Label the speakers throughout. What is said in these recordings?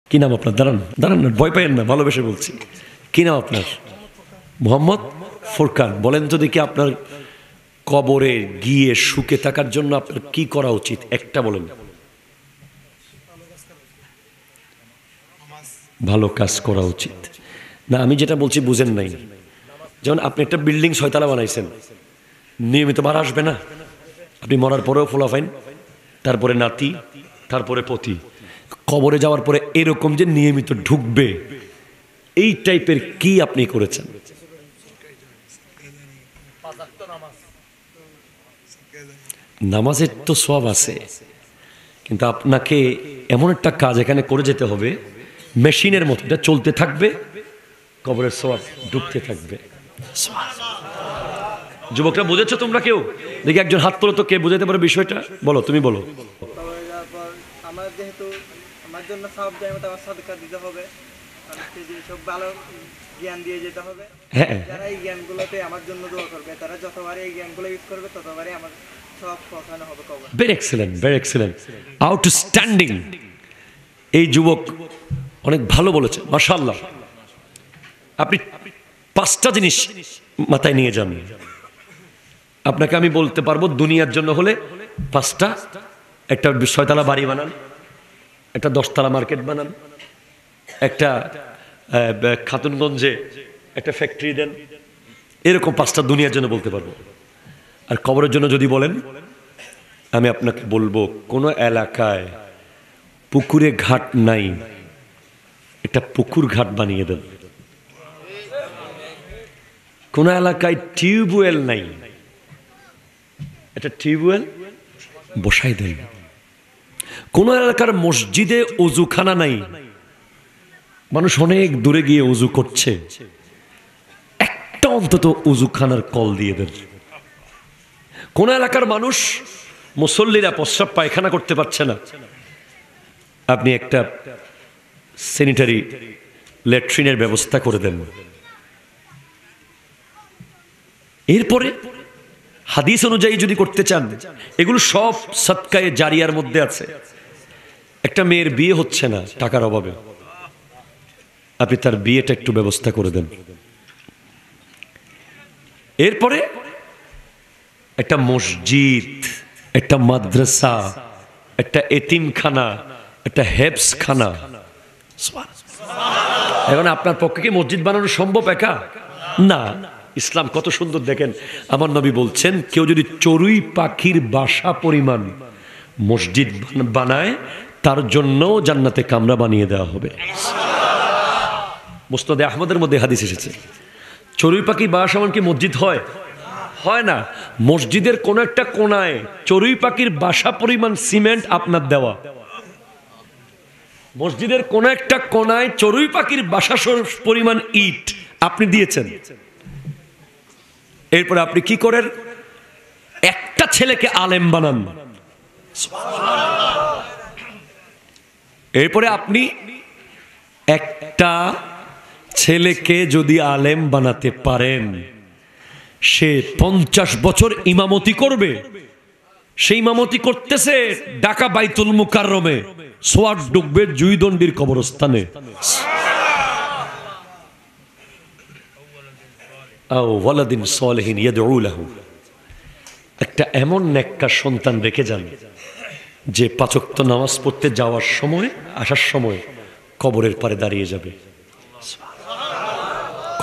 Speaker 1: কি নাম আপনার? দাঁড়ান দাঁড়ান, ভয় পাইয়েন না, ভালোবেসে বলছি। কি নাম আপনার? মোহাম্মদ ফুরকান। বলেন তো দেখি, আপনার কবরে গিয়ে সুখে থাকার জন্য আপনার কি করা উচিত? একটা বলেন। ভালো কাজ করা উচিত না? আমি যেটা বলছি বুঝেন নাই। যেমন আপনি একটা বিল্ডিং 6 তলা বানাইছেন, নিয়মিত ভাড়া আসবে না? আপনি মরার পরেও ফোলাফাইন, তারপরে নাতি, তারপরে পতি। কবরে যাওয়ার পরে এরকম যে নিয়মিত ঢুকবে, এই টাইপের কি আপনি করেছেন? নামাজের তো সওয়াব আছে, কিন্তু আপনাকে এমন একটা কাজ এখানে করে যেতে হবে, মেশিনের মতো এটা চলতে থাকবে, কবরের সওয়াব ঢুকতে থাকবে। যুবকরা বুঝেছো তোমরা কেউ? দেখি একজন হাত তোলো তো, কে বুঝাতে পারে বিষয়টা? বলো, তুমি বলো।
Speaker 2: আমার যেহেতু আমার জন্য সব জায়গায় আমার সাদকা দিতে হবে, সব ভালো জ্ঞান দিয়ে যেতে হবে। যারা এই জ্ঞানগুলোতে আমার জন্য দোয়া করবে, তারা যতবারই এই জ্ঞানগুলো ইউজ করবে, ততবারই আমার সব পৌঁছানো হবে কবর।
Speaker 1: Very excellent, very excellent, outstanding. এই যুবক অনেক ভালো বলেছে, মাশাআল্লাহ। আপনি 5টা জিনিস মাথায় নিয়ে যান। আপনাকে আমি বলতে পারবো, দুনিয়ার জন্য হলে 5টা। একটা 6 তলা বাড়ি বানান, একটা 10 তলা মার্কেট বানান, একটা খাতুনগঞ্জে একটা ফ্যাক্টরি দেন। এরকম 5টা দুনিয়ার জন্য বলতে পারবো। আর কবরের জন্য যদি বলেন, আমি আপনাকে বলবো, কোনো এলাকায় পুকুরে ঘাট নাই, একটা পুকুর ঘাট বানিয়ে দেন। কোন এলাকায় টিউবওয়েল নাই, একটা টিউবওয়েল বসাই দেন। কোন এলাকার মসজিদে অজুখানা নাই, মানুষ অনেক দূরে গিয়ে অজু করছে, একটা অন্তত অজুখানার কল দিয়ে দেন। কোন এলাকার মানুষ, মুসল্লিরা প্রস্রাব পায়খানা করতে পারছে না, আপনি একটা স্যানিটারি ল্যাট্রিনের ব্যবস্থা করে দেন। এরপরে হাদিস অনুযায়ী যদি করতে চান, এগুলো সব সাদকায়ে জারিয়ার মধ্যে আছে। একটা মেয়ের বিয়ে হচ্ছে না টাকার অভাবে, আপনি তার বিয়েটা একটু ব্যবস্থা করে দেন। এরপরে একটা মসজিদ, একটা মাদ্রাসা, একটা এতিমখানা, একটা হেফজখানা। এখন আপনার পক্ষে কি মসজিদ বানানো সম্ভব একা? না। ইসলাম কত সুন্দর দেখেন, আমার নবী বলছেন, কেউ যদি চড়ুই পাখির বাসা পরিমাণ মসজিদ বানায়, তার জন্য জান্নাতে কামরা বানিয়ে দেওয়া হবে। মুসনাদে আহমদের মধ্যে হাদিস এসেছে। চড়ুই পাখির বাসা সমান কি মসজিদ হয়? হয় না। মসজিদের কোন একটা কোনায় চড়ুই পাখির বাসা পরিমাণ সিমেন্ট আপনার দেওয়া। মসজিদের কোন একটা কোনায় চড়ুই পাখির বাসা পরিমাণ ইট আপনি দিয়েছেন। এরপরে আপনি কি করেন? একটা ছেলেকে আলেম বানান। এরপরে আপনি একটা ছেলেকে যদি আলেম বানাতে পারেন, সে 50 বছর ইমামতি করবে। সেই ইমামতি করতেছে ঢাকা বাইতুল মুকাররমে, সোয়াট ডুববে জুইদন্ডির কবরস্থানে। ওয়ালাদিন সালেহিন ইয়াদউ লাহু। একটা এমন নেককার সন্তান রেখে যান, যে 5 ওয়াক্ত নামাজ পড়তে যাওয়ার সময়, আসার সময় কবরের পারে দাঁড়িয়ে যাবে।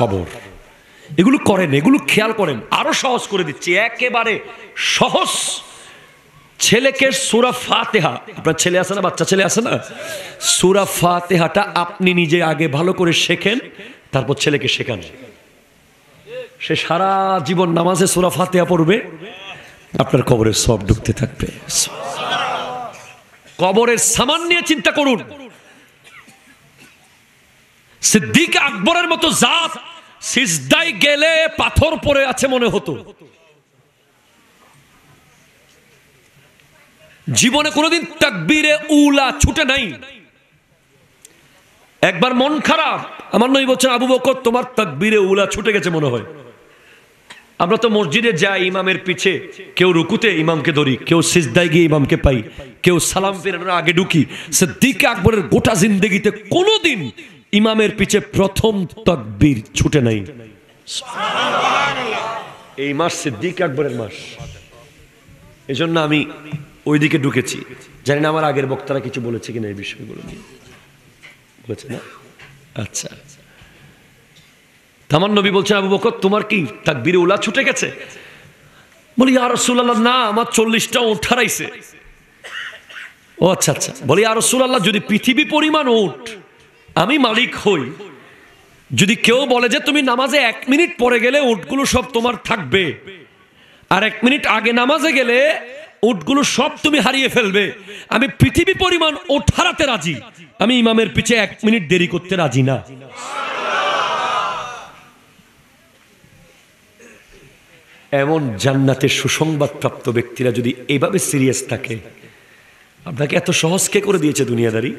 Speaker 1: কবর, এগুলো করেন, এগুলো খেয়াল করেন। আরো সহজ করে দিচ্ছি, একেবারে সহজ। ছেলেকে সূরা ফাতিহা, আপনার ছেলে আছে না, বাচ্চা ছেলে আছে না, সূরা ফাতিহাটা আপনি নিজে আগে ভালো করে শেখেন, তারপর ছেলেকে শেখান। সে সারা জীবন নামাজে সূরা ফাতিহা পড়বে, আপনার কবরের সওয়াব ঢুকতে থাকবে। কবরের সামান নিয়ে চিন্তা করুন। সিদ্দিক আকবরের মতো জাত সিজদায় গেলে পাথর পড়ে আছে মনে হতো। জীবনে কোনোদিন তাকবীরে উলা ছুটে নাই। একবার মন খারাপ, আমার নবী বলছেন, আবু বকর তোমার তাকবীরে উলা ছুটে গেছে মনে হয়। আমরা তো মসজিদে যাই ইমামের পিছে, কেউ রুকুতে ইমামকে ধরি, কেউ সিজদায় গিয়ে ইমামকে পাই, কেউ সালাম ফেরানোর আগে ঢুকি। সিদ্দিক আকবরের গোটা জিন্দেগিতে কোনোদিন ইমামের পিছে প্রথম তাকবীর ছুটে নাই। এই মাস সিদ্দিক আকবরের মাস, এজন্য আমি ওইদিকে ঢুকেছি। জানি না আমার আগের বক্তারা কিছু বলেছে কিনা এই বিষয়গুলো নিয়ে, বলেছে না? আচ্ছা, আমার নবী বলছেন, আবু বকর তোমার কি তাকবীরে উলা ছুটে গেছে? বলি ইয়া রাসূলুল্লাহ, না, আমার 40টা উট হারাইছে। ও আচ্ছা আচ্ছা। বলি ইয়া রাসূলুল্লাহ, যদি পৃথিবী পরিমাণ উট আমি মালিক হই, যদি কেউ বলে যে তুমি নামাজে 1 মিনিট পরে গেলে উটগুলো সব তোমার থাকবে, আর 1 মিনিট আগে নামাজে গেলে উটগুলো সব তুমি হারিয়ে ফেলবে, আমি পৃথিবী পরিমাণ উট হারাতে রাজি, আমি ইমামের পিছে 1 মিনিট দেরি করতে রাজি না। এমন জান্নাতের সুসংবাদ প্রাপ্ত ব্যক্তিরা যদি এইভাবে সিরিয়াস থাকে, আপনাকে এত সহজ কে করে দিয়েছে দুনিয়াদারি?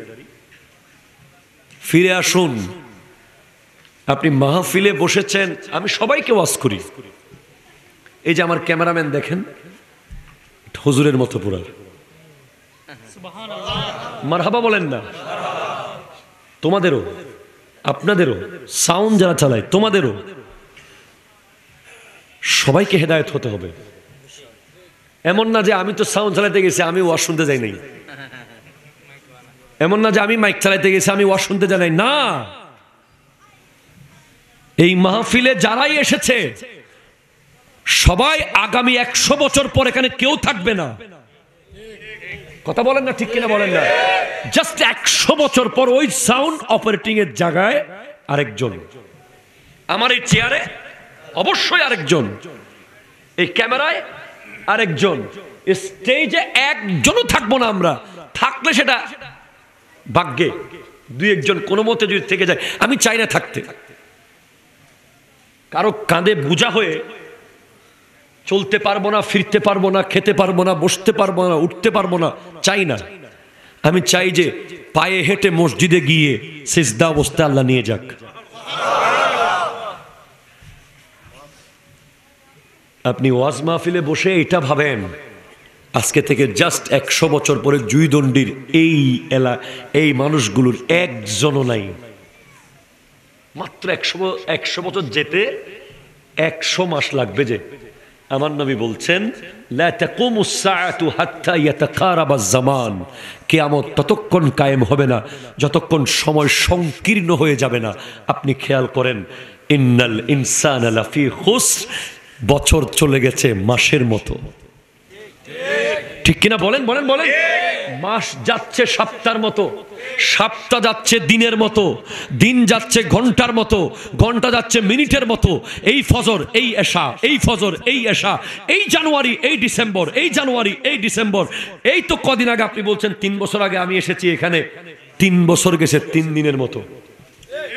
Speaker 1: ফিরে আসুন। আপনি মাহফিলে বসেছেন, আমি সবাইকে ওয়াজ করি। এই যে আমার ক্যামেরাম্যান দেখেন, হুজুরের মতো পুরা, মারহাবা বলেন না? তোমাদেরও, আপনাদেরও, সাউন্ড যারা চালায় তোমাদেরও, সবাইকে হেদায়েত হতে হবে। এমন না যে আমি তো সাউন্ড চালাতে গেছি আমি ওয়াজ শুনতে যাই নাই, এমন না যে আমি মাইক চালাতে গেছি আমি ওয়াজ শুনতে যাই নাই। না, এই মাহফিলে যারাই এসেছে সবাই আগামী 100 বছর পর এখানে কেউ থাকবে না। কথা বলেন না, ঠিক কিনা বলেন না? জাস্ট 100 বছর পর ওই সাউন্ড অপারেটিং এর জায়গায় আরেকজন, আমার এই চেয়ারে অবশ্যই আরেকজন, এই ক্যামেরায় আরেকজন, স্টেজে একজনও থাকবো না আমরা। থাকলে সেটা ভাগ্যে 2-1 জন কোনো মতে যদি থেকে যায়। আমি চাই না থাকতে, কারো কাঁধে বোঝা হয়ে চলতে পারবো না, ফিরতে পারবো না, খেতে পারবো না, বসতে পারবো না, উঠতে পারবো না, চাই না। আমি চাই যে পায়ে হেঁটে মসজিদে গিয়ে সিজদা অবস্থায় আল্লাহ নিয়ে যাক। আপনি ওয়াজ মাহফিলে বসে এটা ভাবেন আজকে থেকে জাস্ট 100 বছর পরে জুইদণ্ডির এই মানুষগুলোর একজনও নাই। মাত্র 100 বছর যেতে 100 মাস লাগবে। যে আমার নবী বলছেন, লা তাকুমুস সাআতু হাত্তা ইয়াতাকারাবাজ জামান, কিয়ামত ততক্ষণ কায়েম হবে না যতক্ষণ সময় সংকীর্ণ হয়ে যাবে না। আপনি খেয়াল করেন, ইন্নাল ইনসানা লাফি খুসর, বছর চলে গেছে মাসের মতো, ঠিক কিনা বলেন? বলেন বলেন। মাস যাচ্ছে সপ্তাহের মতো, সপ্তাহ যাচ্ছে দিনের মতো, দিন যাচ্ছে ঘন্টার মতো, ঘন্টা যাচ্ছে মিনিটের মতো। এই ফজর, এই এশা, এই ফজর, এই এশা, এই জানুয়ারি, এই ডিসেম্বর, এই জানুয়ারি, এই ডিসেম্বর। এই তো কদিন আগে আপনি বলছেন 3 বছর আগে আমি এসেছি এখানে, 3 বছর গেছে 3 দিনের মতো।